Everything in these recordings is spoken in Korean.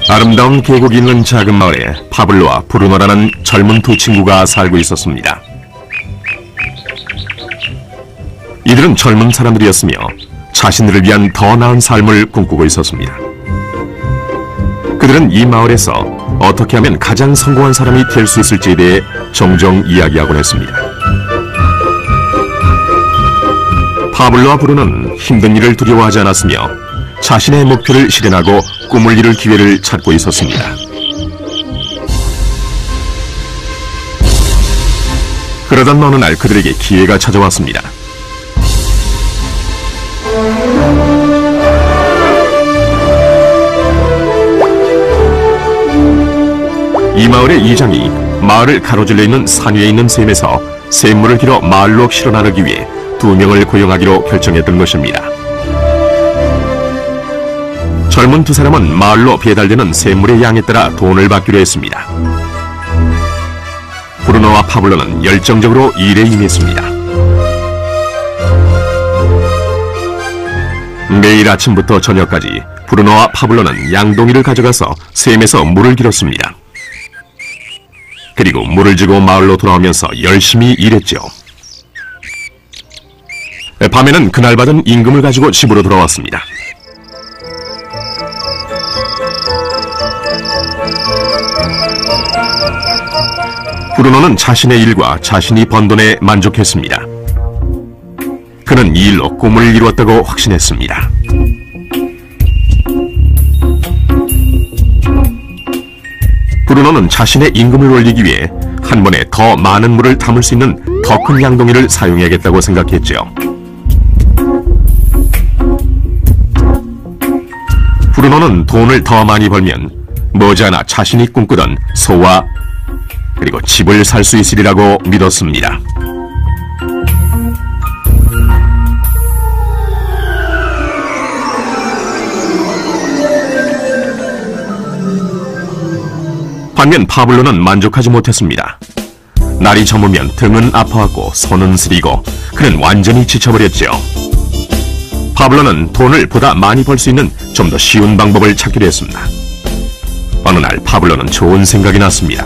아름다운 계곡이 있는 작은 마을에 파블로와 브루노라는 젊은 두 친구가 살고 있었습니다. 이들은 젊은 사람들이었으며 자신들을 위한 더 나은 삶을 꿈꾸고 있었습니다. 그들은 이 마을에서 어떻게 하면 가장 성공한 사람이 될 수 있을지에 대해 종종 이야기하곤 했습니다. 파블로와 브루노는 힘든 일을 두려워하지 않았으며 자신의 목표를 실현하고 꿈을 이룰 기회를 찾고 있었습니다. 그러던 어느 날 그들에게 기회가 찾아왔습니다. 이 마을의 이장이 마을을 가로질러 있는 산 위에 있는 샘에서 샘물을 길어 마을로 실어 나르기 위해 2명을 고용하기로 결정했던 것입니다. 젊은 두 사람은 마을로 배달되는 샘물의 양에 따라 돈을 받기로 했습니다. 브루노와 파블로는 열정적으로 일에 임했습니다. 매일 아침부터 저녁까지 브루노와 파블로는 양동이를 가져가서 샘에서 물을 길었습니다. 그리고 물을 지고 마을로 돌아오면서 열심히 일했죠. 밤에는 그날 받은 임금을 가지고 집으로 돌아왔습니다. 브루노는 자신의 일과 자신이 번 돈에 만족했습니다. 그는 이 일로 꿈을 이루었다고 확신했습니다. 브루노는 자신의 임금을 올리기 위해 한 번에 더 많은 물을 담을 수 있는 더 큰 양동이를 사용해야겠다고 생각했죠. 브루노는 돈을 더 많이 벌면 머지않아 자신이 꿈꾸던 소와 그리고 집을 살 수 있으리라고 믿었습니다. 반면 파블로는 만족하지 못했습니다. 날이 저무면 등은 아파하고 손은 쓰리고 그는 완전히 지쳐버렸죠. 파블로는 돈을 보다 많이 벌 수 있는 좀 더 쉬운 방법을 찾기로 했습니다. 어느 날 파블로는 좋은 생각이 났습니다.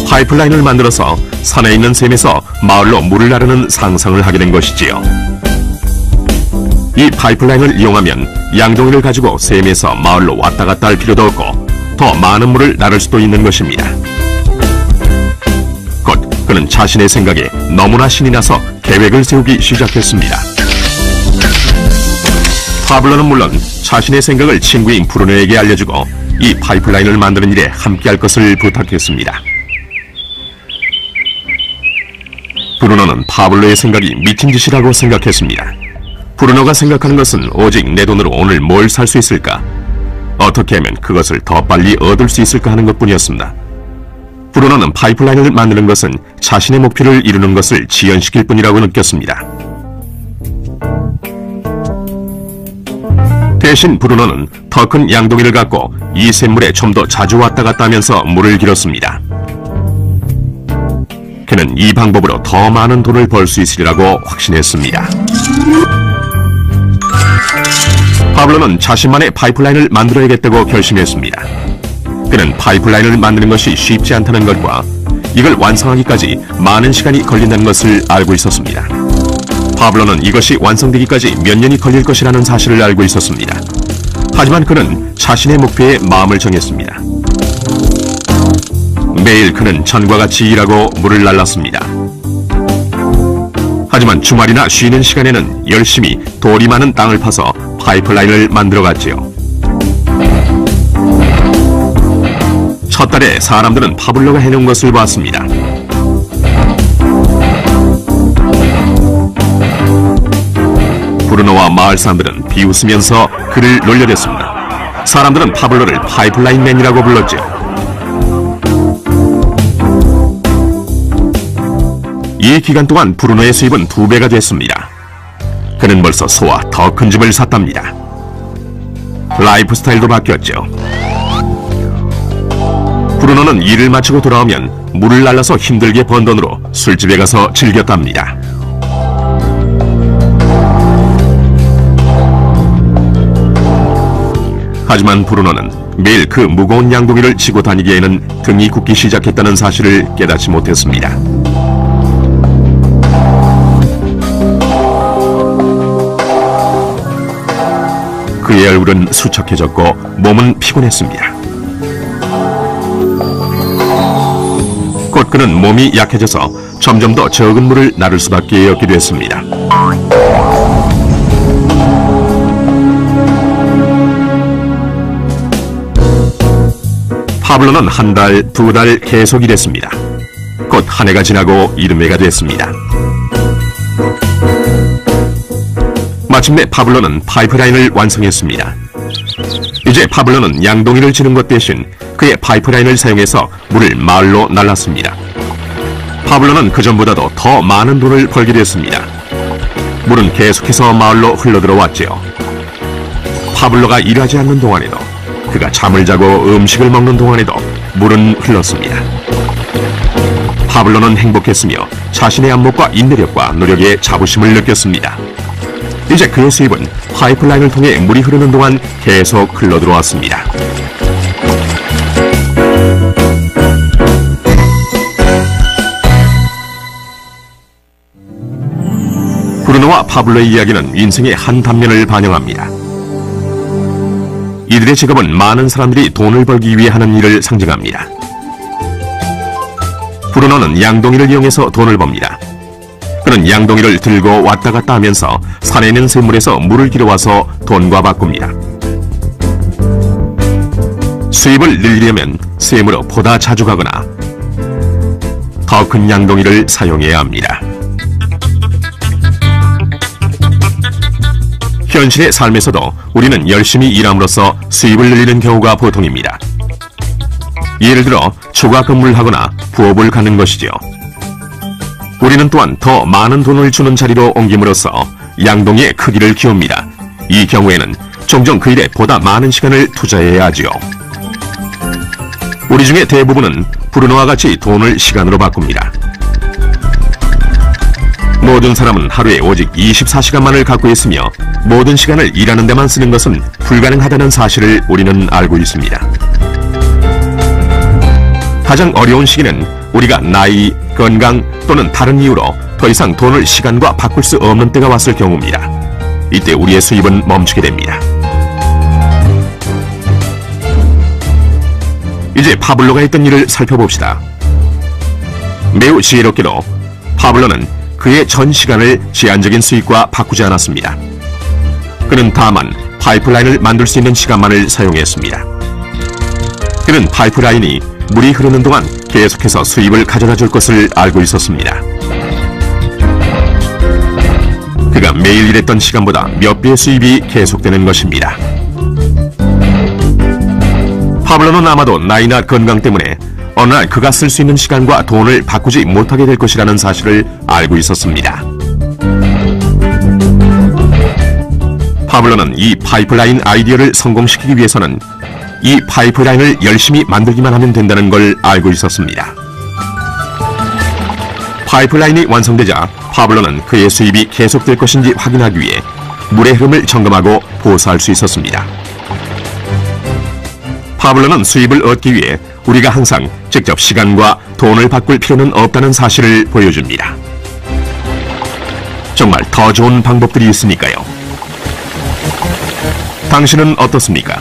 파이프라인을 만들어서 산에 있는 샘에서 마을로 물을 나르는 상상을 하게 된 것이지요. 이 파이프라인을 이용하면 양동이를 가지고 샘에서 마을로 왔다 갔다 할 필요도 없고 더 많은 물을 나를 수도 있는 것입니다. 곧 그는 자신의 생각에 너무나 신이 나서 계획을 세우기 시작했습니다. 파블로는 물론 자신의 생각을 친구인 브루노에게 알려주고 이 파이프라인을 만드는 일에 함께할 것을 부탁했습니다. 브루노는 파블로의 생각이 미친 짓이라고 생각했습니다. 브루노가 생각하는 것은 오직 내 돈으로 오늘 뭘 살 수 있을까? 어떻게 하면 그것을 더 빨리 얻을 수 있을까 하는 것뿐이었습니다. 브루노는 파이프라인을 만드는 것은 자신의 목표를 이루는 것을 지연시킬 뿐이라고 느꼈습니다. 대신 브루노는 더 큰 양동이를 갖고 이 샘물에 좀 더 자주 왔다 갔다 하면서 물을 길었습니다. 그는 이 방법으로 더 많은 돈을 벌 수 있으리라고 확신했습니다. 파블로는 자신만의 파이프라인을 만들어야겠다고 결심했습니다. 그는 파이프라인을 만드는 것이 쉽지 않다는 것과 이걸 완성하기까지 많은 시간이 걸린다는 것을 알고 있었습니다. 파블로는 이것이 완성되기까지 몇 년이 걸릴 것이라는 사실을 알고 있었습니다. 하지만 그는 자신의 목표에 마음을 정했습니다. 매일 그는 전과 같이 일하고 물을 날랐습니다. 하지만 주말이나 쉬는 시간에는 열심히 돌이 많은 땅을 파서 파이프라인을 만들어갔지요. 첫 달에 사람들은 파블로가 해놓은 것을 봤습니다. 브루노와 마을 사람들은 비웃으면서 그를 놀려댔습니다. 사람들은 파블로를 파이프라인맨이라고 불렀죠. 이 기간 동안 브루노의 수입은 2배가 됐습니다. 그는 벌써 소와 더 큰 집을 샀답니다. 라이프 스타일도 바뀌었죠. 브루노는 일을 마치고 돌아오면 물을 날라서 힘들게 번 돈으로 술집에 가서 즐겼답니다. 하지만 브루노는 매일 그 무거운 양동이를 지고 다니기에는 등이 굳기 시작했다는 사실을 깨닫지 못했습니다. 그의 얼굴은 수척해졌고 몸은 피곤했습니다. 곧 그는 몸이 약해져서 점점 더 적은 물을 나를 수밖에 없게 됐습니다. 파블로는 한 달, 두 달 계속 일했습니다. 곧 한 해가 지나고 이듬해가 됐습니다. 마침내 파블로는 파이프라인을 완성했습니다. 이제 파블로는 양동이를 지는 것 대신 그의 파이프라인을 사용해서 물을 마을로 날랐습니다. 파블로는 그전보다도 더 많은 돈을 벌게 됐습니다. 물은 계속해서 마을로 흘러들어왔지요. 파블로가 일하지 않는 동안에도, 그가 잠을 자고 음식을 먹는 동안에도 물은 흘렀습니다. 파블로는 행복했으며 자신의 안목과 인내력과 노력에 자부심을 느꼈습니다. 이제 그의 수입은 파이프라인을 통해 물이 흐르는 동안 계속 흘러들어왔습니다. 브루노와 파블로의 이야기는 인생의 한 단면을 반영합니다. 이들의 직업은 많은 사람들이 돈을 벌기 위해 하는 일을 상징합니다. 브루노는 양동이를 이용해서 돈을 법니다. 그는 양동이를 들고 왔다 갔다 하면서 산에 있는 샘물에서 물을 길어와서 돈과 바꿉니다. 수입을 늘리려면 샘으로 보다 자주 가거나 더 큰 양동이를 사용해야 합니다. 현실의 삶에서도 우리는 열심히 일함으로써 수입을 늘리는 경우가 보통입니다. 예를 들어 초과 근무를 하거나 부업을 갖는 것이죠. 우리는 또한 더 많은 돈을 주는 자리로 옮김으로써 양동이의 크기를 키웁니다. 이 경우에는 종종 그 일에 보다 많은 시간을 투자해야 하지요. 우리 중에 대부분은 브루노와 같이 돈을 시간으로 바꿉니다. 모든 사람은 하루에 오직 24시간만을 갖고 있으며 모든 시간을 일하는 데만 쓰는 것은 불가능하다는 사실을 우리는 알고 있습니다. 가장 어려운 시기는 우리가 나이, 건강 또는 다른 이유로 더 이상 돈을 시간과 바꿀 수 없는 때가 왔을 경우입니다. 이때 우리의 수입은 멈추게 됩니다. 이제 파블로가 했던 일을 살펴봅시다. 매우 지혜롭게도 파블로는 그의 전 시간을 제한적인 수입과 바꾸지 않았습니다. 그는 다만 파이프라인을 만들 수 있는 시간만을 사용했습니다. 그는 파이프라인이 물이 흐르는 동안 계속해서 수입을 가져다 줄 것을 알고 있었습니다. 그가 매일 일했던 시간보다 몇 배의 수입이 계속되는 것입니다. 파블로는 아마도 나이나 건강 때문에 어느 날 그가 쓸 수 있는 시간과 돈을 바꾸지 못하게 될 것이라는 사실을 알고 있었습니다. 파블로는 이 파이프라인 아이디어를 성공시키기 위해서는 이 파이프라인을 열심히 만들기만 하면 된다는 걸 알고 있었습니다. 파이프라인이 완성되자 파블로는 그의 수입이 계속될 것인지 확인하기 위해 물의 흐름을 점검하고 보수할 수 있었습니다. 파블로는 수입을 얻기 위해 우리가 항상 직접 시간과 돈을 바꿀 필요는 없다는 사실을 보여줍니다. 정말 더 좋은 방법들이 있으니까요. 당신은 어떻습니까?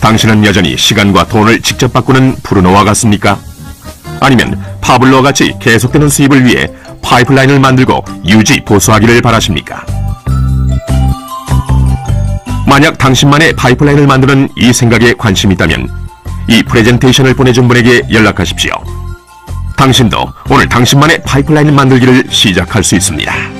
당신은 여전히 시간과 돈을 직접 바꾸는 브루노와 같습니까? 아니면 파블로와 같이 계속되는 수입을 위해 파이프라인을 만들고 유지 보수하기를 바라십니까? 만약 당신만의 파이프라인을 만드는 이 생각에 관심이 있다면 이 프레젠테이션을 보내준 분에게 연락하십시오. 당신도 오늘 당신만의 파이프라인을 만들기를 시작할 수 있습니다.